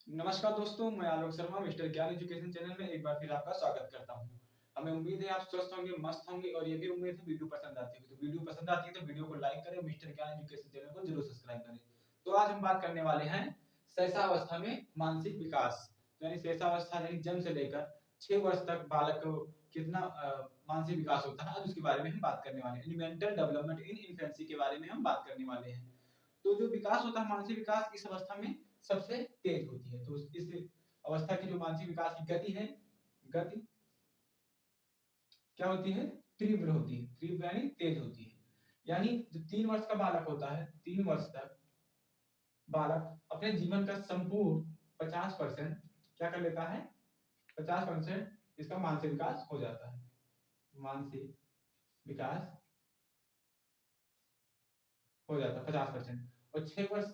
नमस्कार दोस्तों, मैं आलोक शर्मा मिस्टर ज्ञान एजुकेशन चैनल में एक बार फिर आपका स्वागत करता हूं। हमें उम्मीद है आप स्वस्थ होंगे, मस्त होंगे और ये भी उम्मीद है वीडियो पसंद आती होगी। तो वीडियो पसंद आती है तो वीडियो को लाइक करें, मिस्टर ज्ञान एजुकेशन चैनल को जरूर सब्सक्राइब करें। तो आज हम बात करने वाले हैं शैशवावस्था में मानसिक विकास। यानी शैशवावस्था यानी जन्म से लेकर 6 वर्ष तक बालक को कितना मानसिक विकास होता है, आज उसके बारे में हम बात करने वाले हैं। मेंटल डेवलपमेंट इन इन्फेंसी के बारे में हम बात करने वाले हैं। तो जो विकास होता है, मानसिक विकास इस अवस्था में सबसे तेज होती है। तो इस अवस्था की जो मानसिक विकास की गति है, गति क्या होती है? तीव्र होती है। तीव्र यानी तेज होती है। यानी जो 3 वर्ष का बालक होता है, 3 वर्ष तक बालक अपने जीवन का संपूर्ण 50% क्या कर लेता है? 50% इसका मानसिक विकास हो जाता है। मानसिक विकास हो जाता है 50%। और 6 वर्ष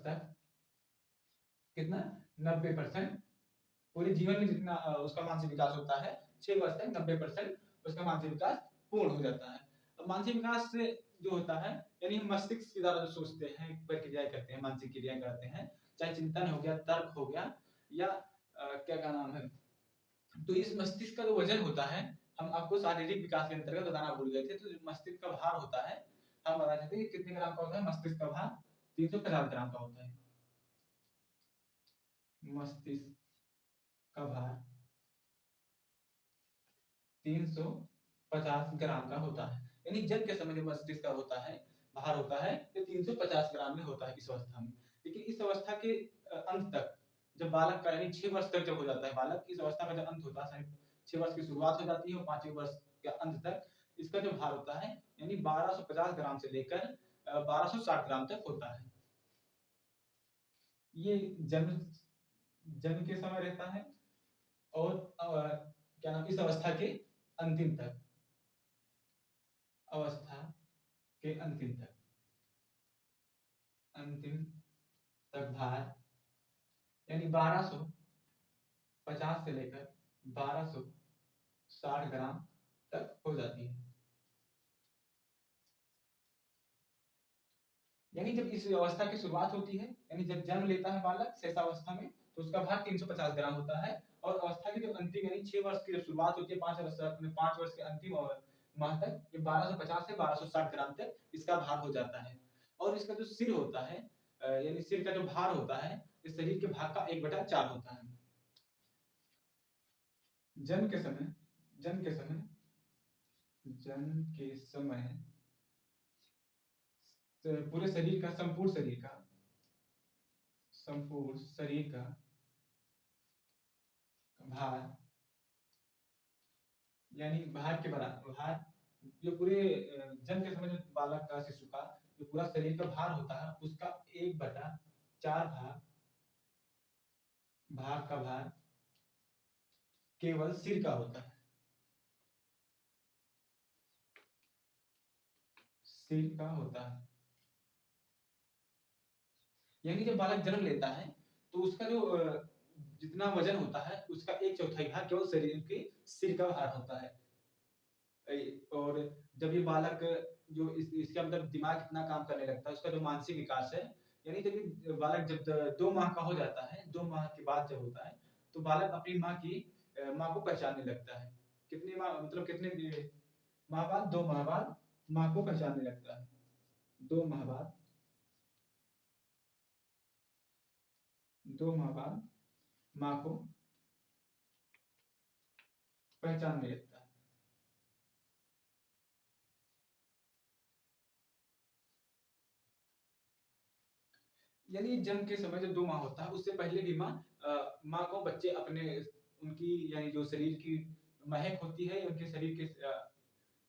तक कितना? 90%। पूरे जीवन में जितना उसका मानसिक विकास होता है, 6 वर्ष तक 90% उसका मानसिक विकास पूर्ण हो जाता है। अब मानसिक विकास से जो होता है, यानी हम मस्तिष्क के द्वारा जो सोचते हैं, प्रक्रियाएं करते हैं, मानसिक क्रियाएं करते हैं, चाहे चिंतन हो गया, तर्क हो गया, या क्या नाम है, तो इस मस्तिष्क का जो वजन होता है, हम आपको शारीरिक विकास के अंतर्गत बताना भूल गए थे। तो जो मस्तिष्क का भार होता है, हम बता देते हैं कि कितने ग्राम का होता है। मस्तिष्क का भार 350 ग्राम का होता है। मस्तिष्क का भार 350 ग्राम का होता है। यानी जन्म के समय जो मस्तिष्क का होता है, भार होता है, ये 350 ग्राम में होता है इस अवस्था में। लेकिन इस अवस्था के अंत तक, जब बालक का यानी 6 वर्ष तक जब हो जाता है बालक, इस अवस्था का जब अंत होता है, 6 वर्ष की शुरुआत हो जाती है और 5वें वर्ष के अंत तक इसका जो भार होता है, यानी 1250 ग्राम से लेकर 1260 ग्राम तक होता है। ये जन्म जन्म के समय रहता है। और क्या नाम, इस अवस्था के अंतिम तक, अवस्था के अंतिम तक भार यानी 1250 से लेकर 1260 ग्राम तक हो जाती है। यानी जब इस अवस्था की शुरुआत होती है, यानी जब जन्म लेता है बालक शैशवावस्था में, तो उसका भार 350 ग्राम होता है। और अवस्था की जो अंतिम यानी 6 वर्ष की जब शुरुआत होती है, 5 वर्ष के अंतिम और माह तक, ये 1250 से 1260 ग्राम तक इसका भार हो जाता है। और इसका जो सिर होता है, यानी सिर का जो भार होता है, इस शरीर के भाग का 1/4 होता है। जन्म के समय जन्म के समय जन्म के समय पूरे शरीर का, संपूर्ण शरीर का भार, यानी भार के बराबर, भार जो पूरे जन्म के समय जो बालक का, शिशु का जो पूरा शरीर का भार होता है, उसका 1/4 भाग का भार केवल सिर का होता है। सिर का होता है। यानी जब बालक जन्म लेता है, तो उसका जो जितना वजन होता है, उसका 1/4 भाग केवल शरीर के सिर का भार होता है। और जब ये बालक जो इसका मतलब दिमाग कितना काम करने लगता है, उसका जो मानसिक विकास है, यानी जब ये बालक जब 2 माह का हो जाता है, 2 माह के बाद जब होता है, तो बालक अपनी माँ को पहचानने लगता है। कितने माह मतलब कितने माह बाद? 2 माह बाद माँ को पहचानने लगता है। 2 माह बाद 2 माह बाद माँ को पहचानने लगता है। यानी जन्म के समय जब 2 माह होता है, उससे पहले भी माँ को बच्चे अपने उनकी यानी जो शरीर की महक होती है, उनके शरीर के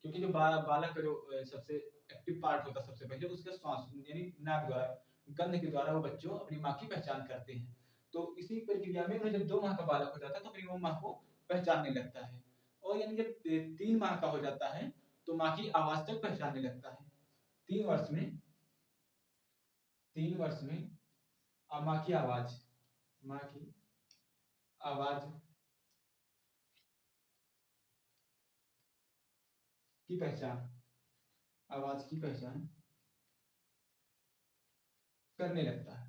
क्योंकि जो बालक का जो सबसे एक्टिव पार्ट होता है, सबसे पहले उसका श्वास यानी नाक द्वारा, गंध के द्वारा वो बच्चों अपनी माँ की पहचान करते हैं। तो इसी प्रक्रिया में उन्हें जब 2 माह का बालक हो जाता है, तो अपनी वो माँ को पहचानने लगता है। और यानी जब 3 माह का हो जाता है, तो माँ की आवाज़ तक पहचानने लगता है। 3 वर्ष में 3 वर्ष में माँ की आवाज़, माँ की आवाज़ की पहचान, आवाज़ की पहचान करने लगता है।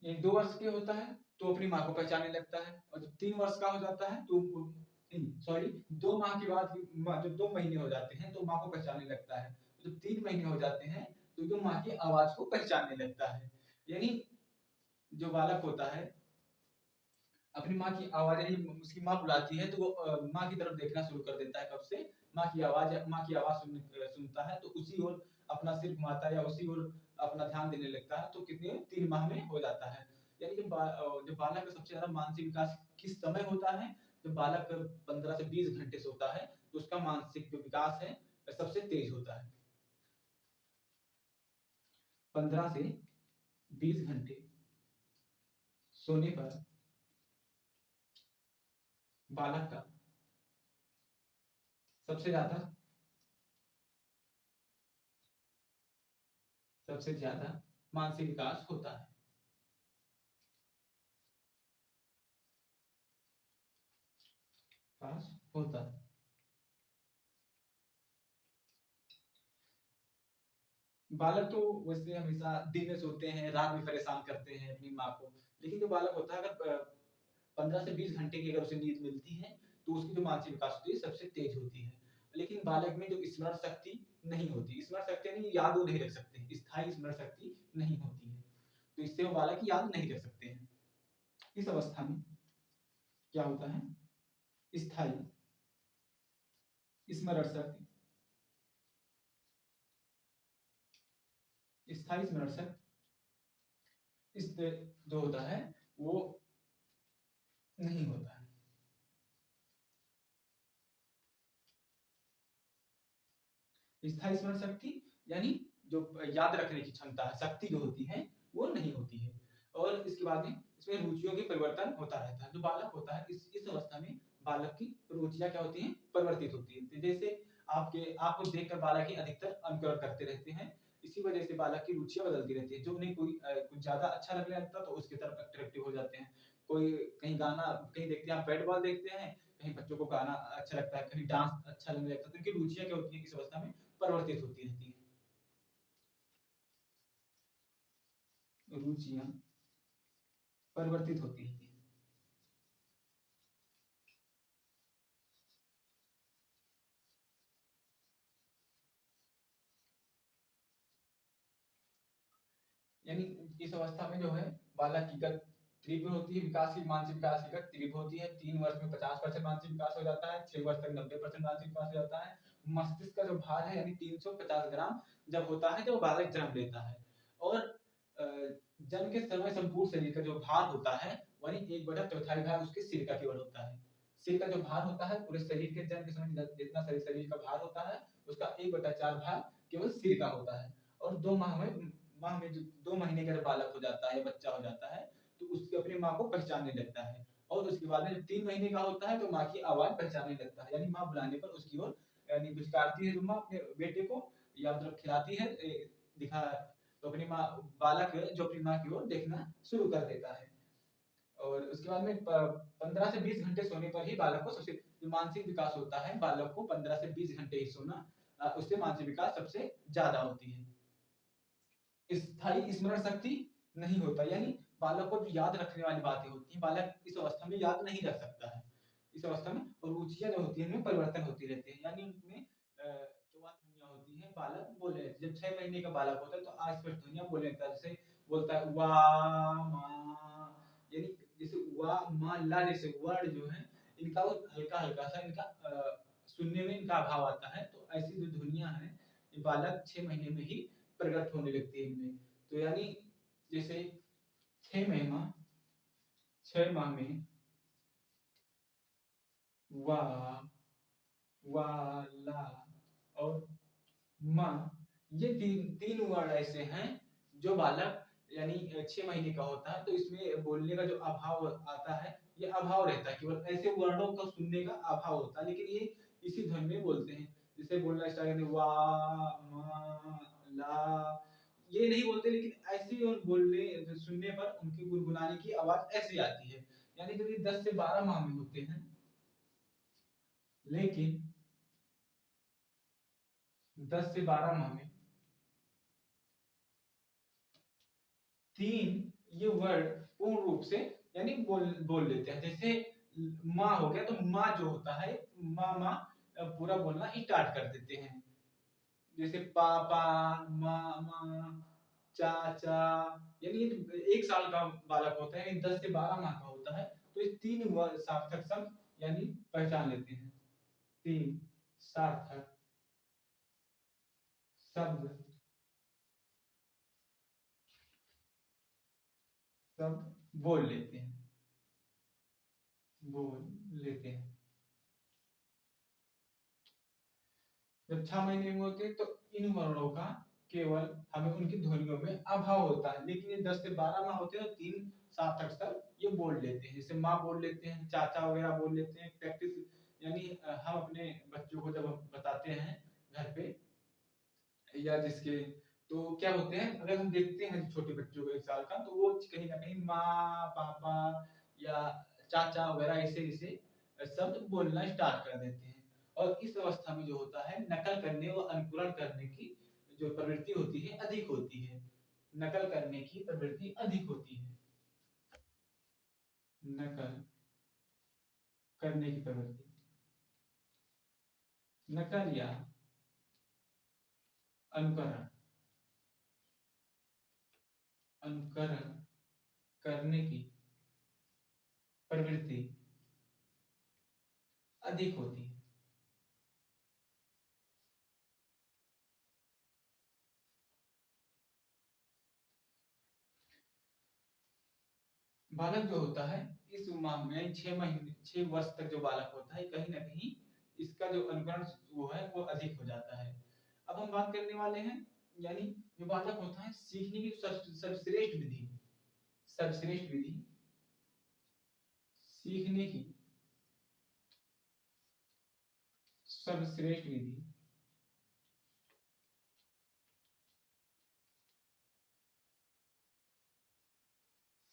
ये 2 वर्ष के होता है तो अपनी माँ को पहचानने लगता है, और जब 3 वर्ष का हो जाता है तो सॉरी 2 माह के बाद जब 2 महीने हो जाते हैं तो माँ को पहचानने लगता है। जब 3 महीने हो जाते हैं तो जो माँ की आवाज को पहचानने लगता है। यानी जो बालक होता है अपनी माँ की आवाज, यानी उसकी माँ बुलाती है तो वो माँ की तरफ देखना शुरू कर देता है। कब से? माँ की आवाज सुनता है तो उसी ओर अपना सिर घुमाता है या उसी ओर अपना ध्यान देने लगता है। तो कितने 3 माह में हो जाता है। यानी जब बालक का सबसे ज्यादा मानसिक विकास किस समय होता है? जब बालक 15 से 20 घंटे सोता है तो उसका मानसिक जो विकास है सबसे तेज होता है। 15 से 20 घंटे सोने पर बालक का सबसे ज्यादा मानसिक विकास होता है। विकास होता है। बालक तो वैसे हमेशा दिन में सोते हैं, रात में परेशान करते हैं अपनी माँ को। लेकिन जो बालक होता है अगर 15 से 20 घंटे की अगर उसे नींद मिलती है तो उसकी जो मानसिक विकास होती है सबसे तेज होती है। लेकिन बालक में जो स्मरण शक्ति नहीं होती, स्मरण शक्ति यानी याद वो नहीं रख सकते, स्थायी स्मरण शक्ति नहीं होती है, तो इससे वो बालक याद नहीं रख सकते हैं। इस अवस्था में क्या होता है? स्थायी स्मरण शक्ति, स्थायी स्मरण शक्ति इस जो होता है वो नहीं होता है। स्थायी स्मरण शक्ति यानी जो याद रखने की क्षमता है, शक्ति जो होती है वो नहीं होती है। और इसके बाद में इसमें रुचियों के परिवर्तन होता रहता है। जो बालक होता है इस अवस्था में बालक की रुचियां क्या होती हैं? परिवर्तित होती है। तो जैसे आपको देखकर बालक ही अधिकतर अनुकरण करते रहते हैं। इसी वजह से बालक की रुचियां बदलती रहती है। जो उन्हें कुछ ज्यादा अच्छा लगने लगता है तो उसकी तरफ अट्रैक्टिव हो जाते हैं। कोई कहीं गाना कहीं देखते हैं, बैट बॉल देखते हैं, कहीं बच्चों को गाना अच्छा लगता है, कहीं डांस अच्छा लगने लगता है, तो उनकी रुचियां क्या होती है इस अवस्था में परिवर्तित होती रहती है। रुचियां परिवर्तित होती रहती है। यानी इस अवस्था में जो है बालक की गति तीव्र होती है, विकास की मानसिक विकास की गति तीव्र होती है। 3 वर्ष में 50% मानसिक विकास हो जाता है, 6 वर्ष तक 90% मानसिक विकास हो जाता है। मस्तिष्क का जो भार है यानी 350 ग्राम जब होता है जब बालक जन्म लेता है। और जन्म के समय संपूर्ण शरीर का जो भार होता है वही 1/4 भाग उसके सिर का केवल होता है। सिर का जो भार होता है पूरे शरीर के जन्म के समय जितना शरीर का भार होता है उसका 1/4 भाग केवल सिर का होता है। और 2 माह में जो 2 महीने का जब बालक हो जाता है, बच्चा हो जाता है, तो उसकी अपनी माँ को पहचानने लगता है। और उसके बाद में जब 3 महीने का होता है तो माँ की आवाज पहचानने लगता है। यानी माँ बुलाने पर उसकी ओर यानी पुचकारती है जो माँ अपने बेटे को या मतलब खिलाती है दिखा तो अपनी माँ बालक जो अपनी माँ की ओर देखना शुरू कर देता है। और उसके बाद में 15 से 20 घंटे सोने पर ही बालक को सबसे जो मानसिक विकास होता है बालक को 15 से 20 घंटे ही सोना उससे मानसिक विकास सबसे ज्यादा होती है। स्थायी स्मरण शक्ति नहीं होता, यानी बालक को जो याद रखने वाली बातें होती हैं बालक इस अवस्था में याद नहीं रख सकता है। इस अवस्था में और रुचियां जो होती है उनमें परिवर्तन होती रहती है। यानी उनमें जो बात ध्वनियां होती हैं बालक बोलने लगते हैं। जब 6 महीने का बालक होता है तो अस्पष्ट ध्वनियां बोलने लगता है। जैसे बोलता है वाह माँ, यानी जैसे वाह माँ ला जैसे वर्ड जो है इनका वो हल्का हल्का सा इनका सुनने में इनका अभाव आता है। तो ऐसी जो ध्वनियां हैं ये बालक 6 महीने में ही प्रकट होने लगती है इनमें। तो यानी जैसे 6 महीना 6 माह में वा वाला और माँ ये तीन वर्ड ऐसे हैं जो बालक यानी 6 महीने का होता है तो इसमें बोलने का जो अभाव आता है ये अभाव रहता है, केवल ऐसे वर्डों को सुनने का अभाव होता है। लेकिन ये इसी ध्वनि में बोलते हैं। जैसे बोलना स्टार्ट करते वा मा ला, ये नहीं बोलते लेकिन ऐसे और बोलने सुनने पर उनके गुनगुनाने की आवाज ऐसी आती है। यानी जब ये 10 से 12 माह में होते हैं लेकिन 10 से 12 माह में 3 ये वर्ड पूर्ण रूप से यानी बोल बोल लेते हैं। जैसे माँ हो गया, तो माँ जो होता है, माँ माँ पूरा बोलना स्टार्ट कर देते हैं। जैसे पापा, मामा, चाचा, यानी एक साल का बालक होता है, यानी 10 से 12 माह का होता है, तो ये तीन सार्थक शब्द यानी पहचान लेते हैं। तीन सार्थक शब्द सब बोल लेते हैं, बोल लेते हैं। जब 6 महीने में होते हैं तो इन वर्णों का केवल हमें उनकी ध्वनियों में अभाव होता है, लेकिन ये 10 से 12 माह होते हैं तो तीन सार्थक शब्द ये बोल लेते हैं। जैसे माँ बोल लेते हैं, चाचा वगैरह बोल लेते हैं। प्रैक्टिस यानी हम अपने बच्चों को जब हम बताते हैं घर पे या जिसके, तो क्या होते हैं, अगर हम देखते हैं छोटे बच्चों को 1 साल का, तो वो कहीं ना कहीं माँ पापा या चाचा वगैरह ऐसे ऐसे शब्द बोलना स्टार्ट कर देते हैं। और इस अवस्था में जो होता है, नकल करने व अनुकरण करने की जो प्रवृत्ति होती है अधिक होती है। नकल करने की प्रवृत्ति अधिक होती है। नकल करने की प्रवृत्ति, नकल या अनुकरण, अनुकरण करने की प्रवृत्ति अधिक होती है। बालक जो होता है, इस उम्र में 6 महीने 6 वर्ष तक जो बालक होता है, कहीं ना कहीं इसका जो अनुकरण वो है वो अधिक हो जाता है। अब हम बात करने वाले हैं, यानी जो बालक होता है सीखने की सर्वश्रेष्ठ विधि, सर्वश्रेष्ठ विधि सीखने की सर्वश्रेष्ठ विधि।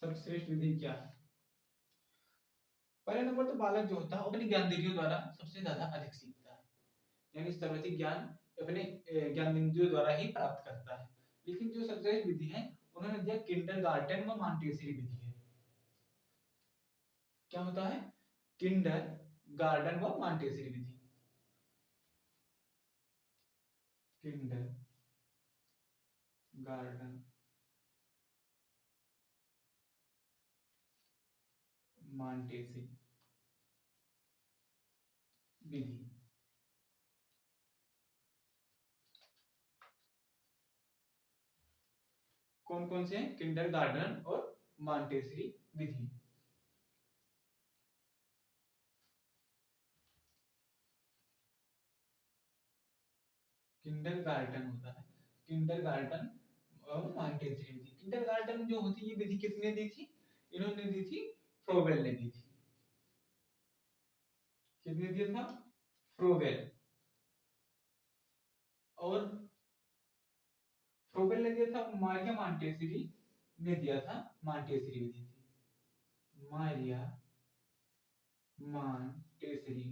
सर्वश्रेष्ठ विधि क्या है? पहले नंबर तो बालक जो होता है अपने ज्ञानेंद्रियों द्वारा सबसे ज्यादा अधिक सीखता है, यानी सर्वाधिक ज्ञान अपने ज्ञानेंद्रियों द्वारा ही प्राप्त करता है। लेकिन जो सर्वश्रेष्ठ विधि है, उन्होंने दिया किंडरगार्टन व मॉन्टेसरी विधि है। क्या होता है? किंडर गार्डन व मॉन्टेसरी विधि। किंडर गार्डन मॉन्टेसरी विधि। कौन कौन से हैं? किंडर गार्डन और मॉन्टेसरी विधि। किंडर गार्डन होता है, किंडर गार्डन और मॉन्टेसरी विधि। किंडर गार्डन जो होती है, ये विधि किसने दी थी? इन्होंने दी थी, फ्रोबेल ने दी थी। किसने दिया था? फ्रोबेल। और फ्रोबेल ने दिया था, मारिया मॉन्टेसरी ने दिया था मॉन्टेसरी विधि थी। मारिया मॉन्टेसरी,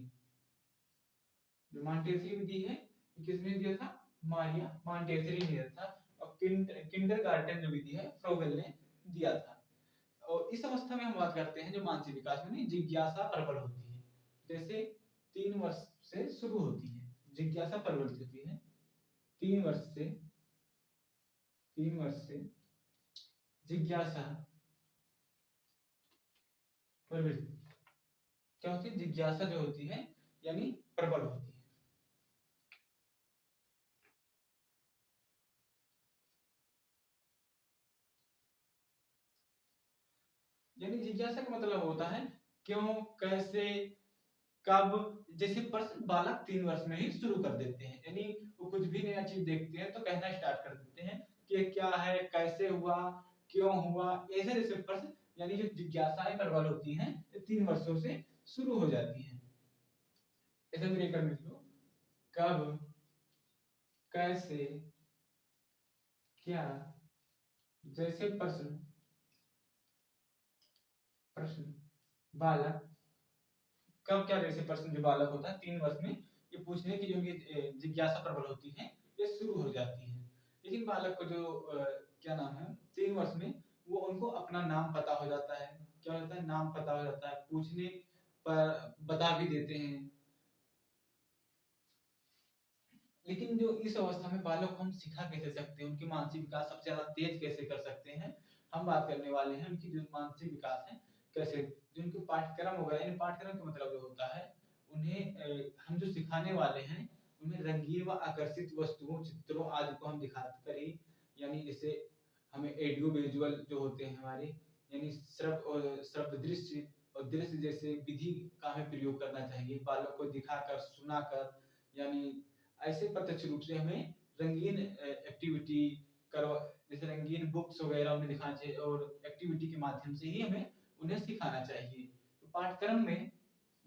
जो मॉन्टेसरी विधि है, किसने दिया था? मारिया मॉन्टेसरी ने दिया था। और किंडर गार्डन जो विधि है, फ्रोबेल ने दिया था। और इस अवस्था में हम बात करते हैं जो मानसिक विकास में जिज्ञासा प्रबल होती है। जैसे 3 वर्ष से शुरू होती है, जिज्ञासा प्रबल होती है। 3 वर्ष से, 3 वर्ष से जिज्ञासा प्रवृत्ति क्या होती है? जिज्ञासा जो होती है यानी प्रबल होती है। यानी जिज्ञासा का मतलब होता है क्यों, कैसे, कब। जैसे प्रश्न बालक 3 वर्ष में ही शुरू कर देते हैं, यानी वो कुछ भी नया चीज देखते हैं तो कहना स्टार्ट कर देते हैं कि क्या है, कैसे हुआ, क्यों हुआ। ऐसे जैसे प्रश्न, यानी जो जिज्ञासाएं प्रबल होती हैं, ये 3 वर्षों से शुरू हो जाती हैं। ऐसे ब्रेकर में लो, कब, कैसे, क्या, जैसे प्रश्न, प्रश्न बालक कब, क्या, जैसे प्रश्न जो बालक होता है 3 वर्ष में, ये पूछने की जो उनकी जिज्ञासा प्रबल होती है, ये शुरू हो जाती है। लेकिन बालक को जो क्या नाम है, 3 वर्ष में वो उनको अपना नाम पता हो जाता है। क्या होता है, नाम पता हो जाता है, पूछने पर बता भी देते हैं। लेकिन जो इस अवस्था में बालक को हम सिखा कैसे सकते हैं, उनकी मानसिक विकास सबसे ज्यादा तेज कैसे कर सकते हैं, हम बात करने वाले हैं उनकी जो मानसिक विकास है कैसे, जो उनके पाठ्यक्रम वगैरह, इन पाठ्यक्रम का मतलब जो होता है उन्हें हम जो सिखाने वाले हैं उन्हें रंगीन व आकर्षित वस्तुओं, चित्रों आदि को हम दिखाकर ही, यानी जैसे हमें ऑडियो विजुअल जो होते हैं हमारे, यानी श्रव्य दृश्य और दृश्य जैसे विधि का हमें प्रयोग करना चाहिए, बालक को दिखाकर सुनाकर, यानी ऐसे प्रत्यक्ष रूप से हमें रंगीन एक्टिविटी करवा, जैसे रंगीन बुक्स वगैरह उन्हें दिखाना चाहिए और एक्टिविटी के माध्यम से ही हमें उन्हें सिखाना चाहिए। तो पाठ्यक्रम में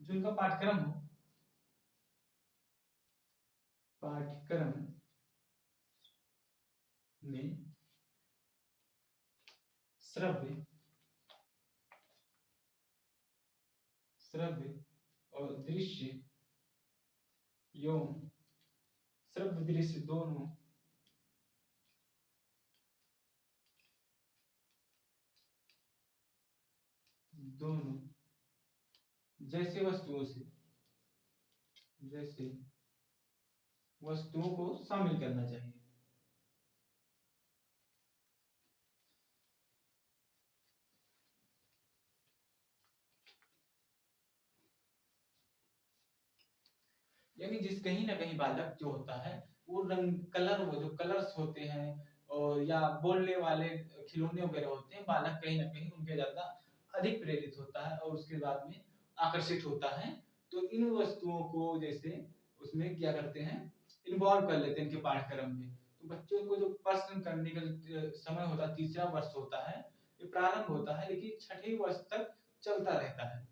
जो उनका पाठ्यक्रम हो, पाठ्यक्रम में श्रव्य श्रव्य और दृश्य एवं श्रव्य दृश्य दोनों जैसे वस्तुओं को शामिल करना चाहिए। यानी जिस कहीं ना कहीं बालक जो होता है वो रंग कलर, वो जो कलर्स होते हैं और या बोलने वाले खिलौने वगैरह होते हैं, बालक कहीं ना कहीं उनके ज्यादा अधिक प्रेरित होता है और उसके बाद में आकर्षित होता है। तो इन वस्तुओं को जैसे उसमें क्या करते हैं, इन्वॉल्व कर लेते हैं इनके पाठ्यक्रम में। तो बच्चों को जो प्रश्न करने का जो समय होता है, तीसरा वर्ष होता है, ये प्रारंभ होता है लेकिन छठे वर्ष तक चलता रहता है।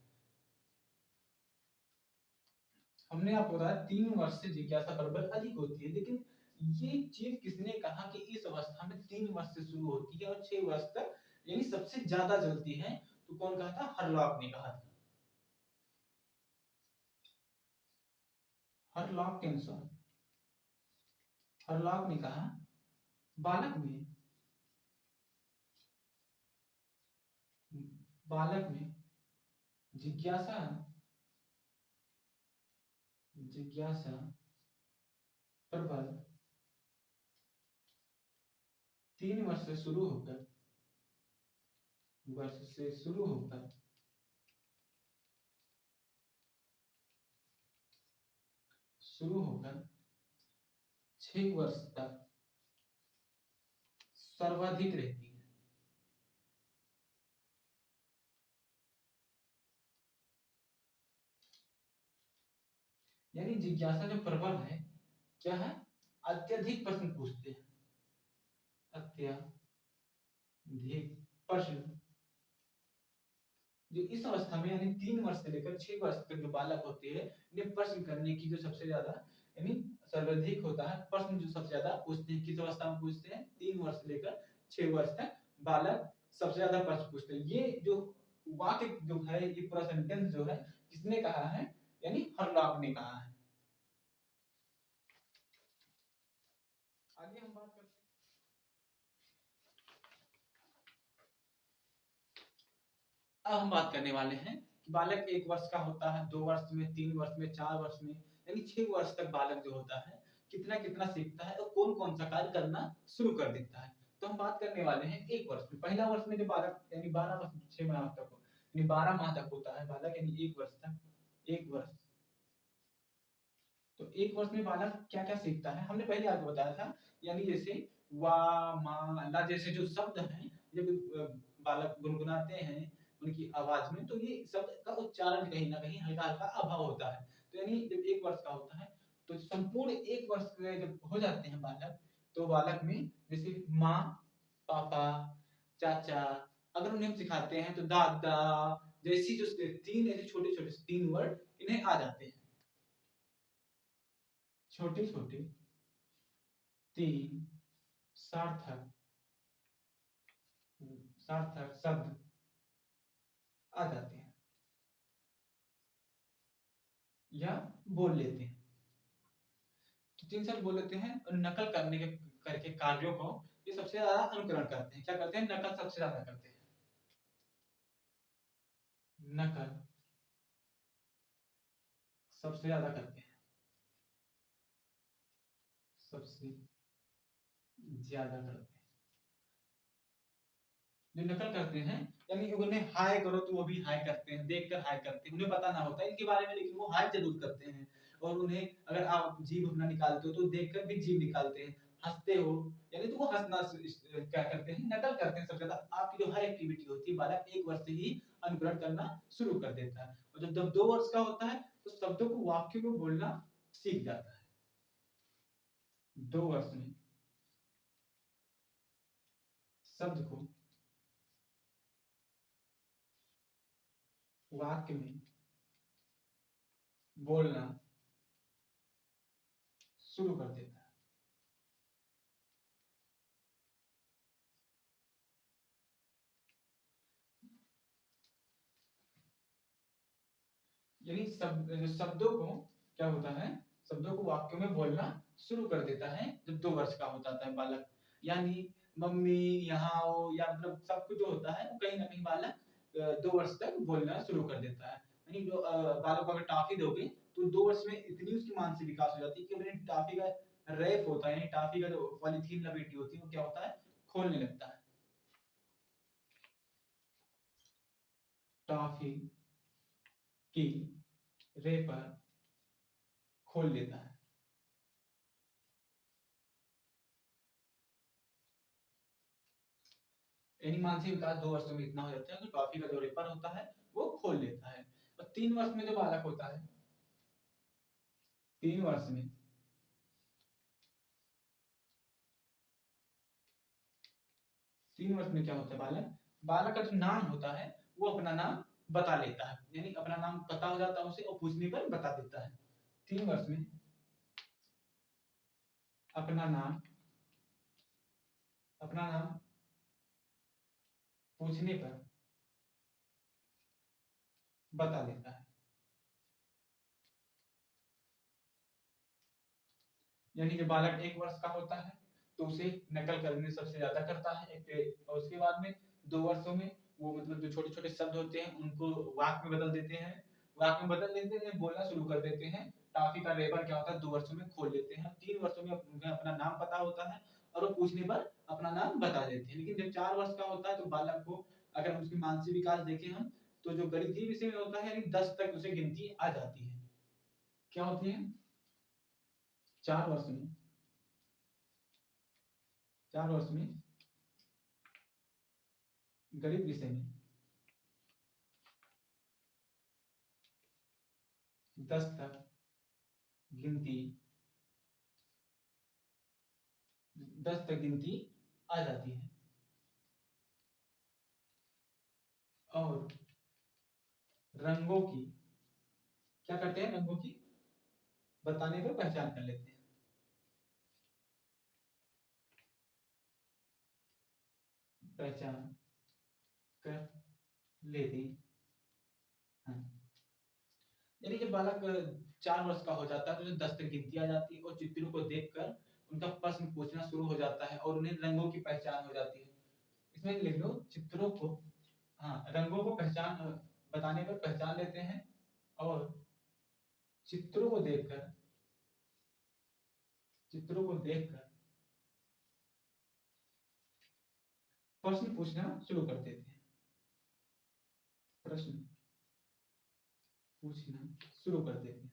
हमने आपको बताया 3 वर्ष से जिज्ञासा प्रबल अधिक होती है, लेकिन ये चीज किसने कहा कि इस अवस्था में 3 वर्ष से शुरू होती है और 6 वर्ष तक यानी सबसे ज्यादा चलती है? तो कौन कहा था? हरलॉक ने कहा था। हरलॉक के अनुसार, हरलॉक ने कहा बालक में बालक में जिज्ञासा जिज्ञासा प्रबल 3 वर्ष से शुरू होकर वर्ष से शुरू होकर 6 वर्ष तक सर्वाधिक रहती है। यानी जिज्ञासा जो प्रबल है क्या है, अत्यधिक प्रश्न पूछते हैं, अत्यधिक प्रश्न। जो इस अवस्था में यानी 3 वर्ष से लेकर 6 वर्ष तक जो बालक होते हैं, इन्हें प्रश्न करने की जो सबसे ज्यादा यानी सर्वाधिक होता है, प्रश्न जो सबसे ज्यादा पूछते हैं, किस अवस्था में पूछते हैं? 3 वर्ष से लेकर 6 वर्ष तक बालक सबसे ज्यादा प्रश्न पूछते हैं। ये जो वाक्य जो है, ये पूरा सेंटेंस जो है किसने कहा है? यानी हरलॉक ने कहा है। आगे हम बात करते हैं, अब हम बात करने वाले हैं कि बालक 1 वर्ष का होता है, 2 वर्ष में, 3 वर्ष में, 4 वर्ष में, यानी 6 वर्ष तक बालक जो होता है कितना कितना सीखता है और कौन कौन सा कार्य करना शुरू कर देता है। तो हम बात करने वाले हैं 1 वर्ष में। पहला वर्ष में जो बालक यानी 12 वर्ष 6 माह तक हो, यानी 12 माह तक होता है बालक, यानी 1 वर्ष तक, 1 वर्ष। तो 1 वर्ष में बालक क्या क्या सीखता है, हमने पहले आपको बताया था, यानी जैसे वा मा ला जैसे जो शब्द हैं, जब बालक गुनगुनाते हैं उनकी आवाज में, तो ये शब्द का उच्चारण कहीं ना कहीं हल्का हल्का अभाव होता है। तो यानी जब 1 वर्ष का होता है तो संपूर्ण 1 वर्ष के जब हो जाते हैं बालक, तो बालक में जैसे माँ, पापा, चाचा, अगर उन्हें हम सिखाते हैं तो दादा, जैसी जो 3 ऐसे छोटे छोटे 3 वर्ड इन्हें आ जाते हैं। छोटे छोटे 3 सार्थक सार्थक शब्द आ जाते हैं या बोल लेते हैं। तो 3 शब्द बोल लेते हैं और नकल करने के करके कार्यों को ये सबसे ज्यादा अनुकरण करते हैं। क्या करते हैं? नकल सबसे ज्यादा करते हैं। नकल सबसे ज्यादा करते हैं, सबसे ज्यादा करते हैं। जो नकल करते हैं यानी उन्हें हाय करो तो वो भी हाय करते हैं, देखकर हाय करते हैं, उन्हें पता ना होता है इनके बारे में, लेकिन वो हाय जरूर करते हैं। और उन्हें अगर आप जीभ अपना निकालते हो तो देखकर भी जीभ निकालते हैं। हंसते हो यानी तो वो हंसना क्या करते हैं? नकल करते हैं सबसे ज्यादा। आपकी जो हर एक्टिविटी होती है बालक 1 वर्ष से ही अनुकरण करना शुरू कर देता है, और जब 2 वर्ष का होता है तो शब्दों को वाक्यों में बोलना सीख जाता है। 2 वर्ष में शब्द को वाक्य में बोलना शुरू कर देता है। यानी शब्दों को क्या होता है? शब्दों को वाक्यों में बोलना शुरू कर देता है जब 2 वर्ष का हो जाता है बालक। यानी मम्मी, यहाँ आओ, या मतलब सब कुछ जो होता है वो कहीं ना कहीं बालक 2 वर्ष तक बोलना शुरू कर देता है। यानी जो बालक को अगर टॉफी दोगे तो 2 वर्ष में इतनी उसकी मानसिक विकास हो जाती है कि अपनी टॉफी का रैप होता है, यानी टॉफी का जो पॉलीथीन लपेटी होती है वो क्या होता है? खोलने लगता है। टॉफी की रेपर खोल लेता है। यानी मानसिक विकास 2 वर्षों में इतना हो जाता है कि टॉफी का जो रेपर होता है वो खोल लेता है। और 3 वर्ष में जो बालक होता है, 3 वर्ष में 3 वर्ष में क्या होता है? बालक बालक का जो नाम होता है वो अपना नाम बता लेता है, यानी अपना नाम पता हो जाता है उसे और पूछने पर बता देता है। 3 वर्ष में अपना नाम पूछने पर बता देता है। यानी जब बालक 1 वर्ष का होता है तो उसे नकल करने सबसे ज्यादा करता है और उसके बाद में 2 वर्षों में वो मतलब जो छोटे छोटे शब्द होते हैं उनको वाक्य में बदल देते हैं, बोलना शुरू कर देते हैं। टॉफी का रेपर क्या होता है? 2 वर्षों में खोल लेते हैं। 3 वर्षों में उन्हें अपना नाम पता होता है और वो पूछने पर अपना नाम बता देते हैं। लेकिन जब 4 वर्ष का होता है तो बालक को अगर उसकी मानसिक विकास देखें हम, तो जो गणितीय विषय में होता है यानी 10 तक उसे गिनती आ जाती है। क्या होती है? 4 वर्ष में 4 वर्ष में गणित विषय में 10 तक गिनती 10 तक गिनती आ जाती है। और रंगों की क्या करते हैं? रंगों की बताने पर पहचान कर लेते हैं। पहचान कर लेते हैं। यानी जब बालक 4 वर्ष का हो जाता है तो उसे 10 तक गिनती आ जाती है और चित्रों को देखकर उनका प्रश्न पूछना शुरू हो जाता है और उन्हें रंगों की पहचान हो जाती है। इसमें लिख लो चित्रों को, हाँ, रंगों को पहचान बताने पर पहचान लेते हैं और चित्रों को देखकर प्रश्न पूछना शुरू कर देते हैं। प्रश्न पूछना शुरू कर देते हैं।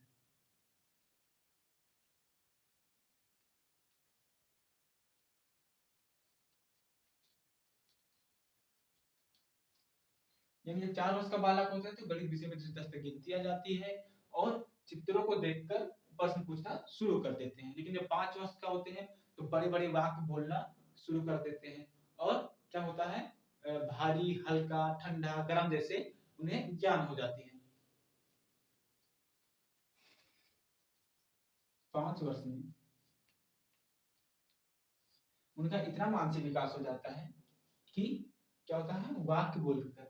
यानी जब 4 वर्ष का बालक होता है तो गणित विषय में 10 तक गिनती आ जाती है और चित्रों को देखकर प्रश्न पूछना शुरू कर देते हैं। लेकिन जब 5 वर्ष का होते हैं तो बड़े बड़े वाक्य बोलना शुरू कर देते हैं और क्या होता है? भारी, हल्का, ठंडा, गर्म जैसे उन्हें ज्ञान हो जाती है। 5 वर्ष में उनका इतना मानसिक विकास हो जाता है कि क्या होता है? वाक्य बोलकर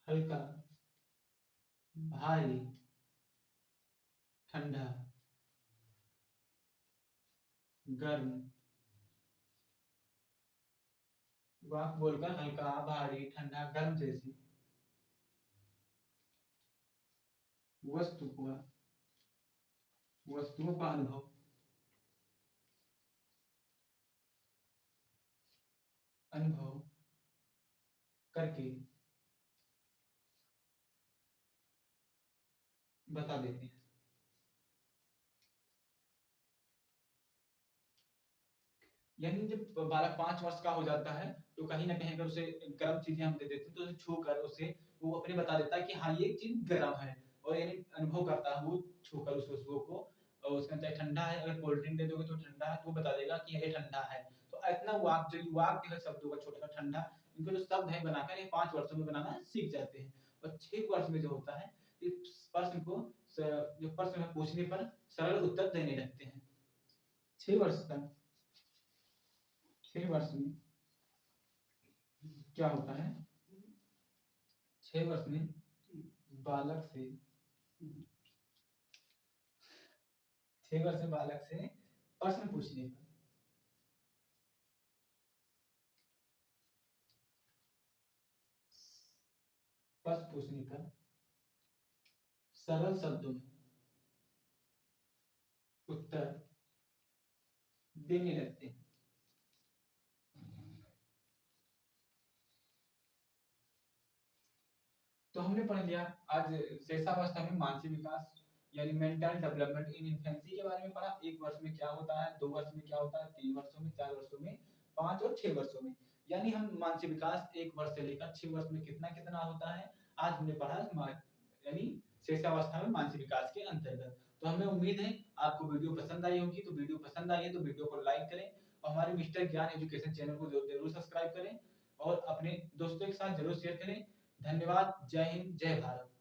हल्का, भारी, ठंडा, गर्म। वाक बोलकर हल्का, भारी, ठंडा, गर्म जैसी वस्तु हुआ, वस्तुओं का अनुभव, अनुभव करके बता देते हैं। यानी जब बालक 5 वर्ष का हो जाता है तो कहीं ना कहीं अगर उसे गर्म चीजें हम दे देते हैं तो उसे छू कर उसे वो अपने बता देता है कि हाँ ये चीज गर्म है, और यानी अनुभव करता है वो छूकर उस वस्तुओं को। और उसके अंदर ठंडा है, अगर कोल्ड ड्रिंक दे दोगे तो ठंडा है तो वो बता देगा कि ये ठंडा है। तो इतना वाक जो वाक जो है शब्दों का छोटा सा ठंडा, इनको जो शब्द है बनाकर ये 5 वर्षों में बनाना सीख जाते हैं। और 6 वर्ष में जो होता है इस प्रश्न को जो प्रश्न में पूछने पर सरल उत्तर देने लगते हैं। 6 वर्ष तक, 6 वर्ष में क्या होता है, 6 वर्ष में बालक से, 6 वर्ष में बालक से प्रश्न पूछने पर, प्रश्न पूछने पर सरल शब्दों में उत्तर देने लगते हैं। तो हमने पढ़ लिया आज शेषावस्था में मानसिक विकास यानी मेंटल डेवलपमेंट इन इन्फेंसी के बारे में पढ़ा। 1 वर्ष में क्या होता है, 2 वर्ष में क्या होता है, 3 वर्षों में, 4 वर्षों में, 5 और 6 वर्षों में। यानी हम मानसिक विकास 1 वर्ष से लेकर 6 वर्ष में कितना कितना होता है आज हमने पढ़ा, यानी शेषावस्था में मानसिक विकास के अंतर्गत। तो हमें उम्मीद है आपको वीडियो पसंद आई होगी। तो वीडियो पसंद आई है तो वीडियो को लाइक करें और हमारे मिस्टर ज्ञान एजुकेशन चैनल को जरूर सब्सक्राइब करें और अपने दोस्तों के साथ जरूर शेयर करें। धन्यवाद। जय हिंद, जय भारत।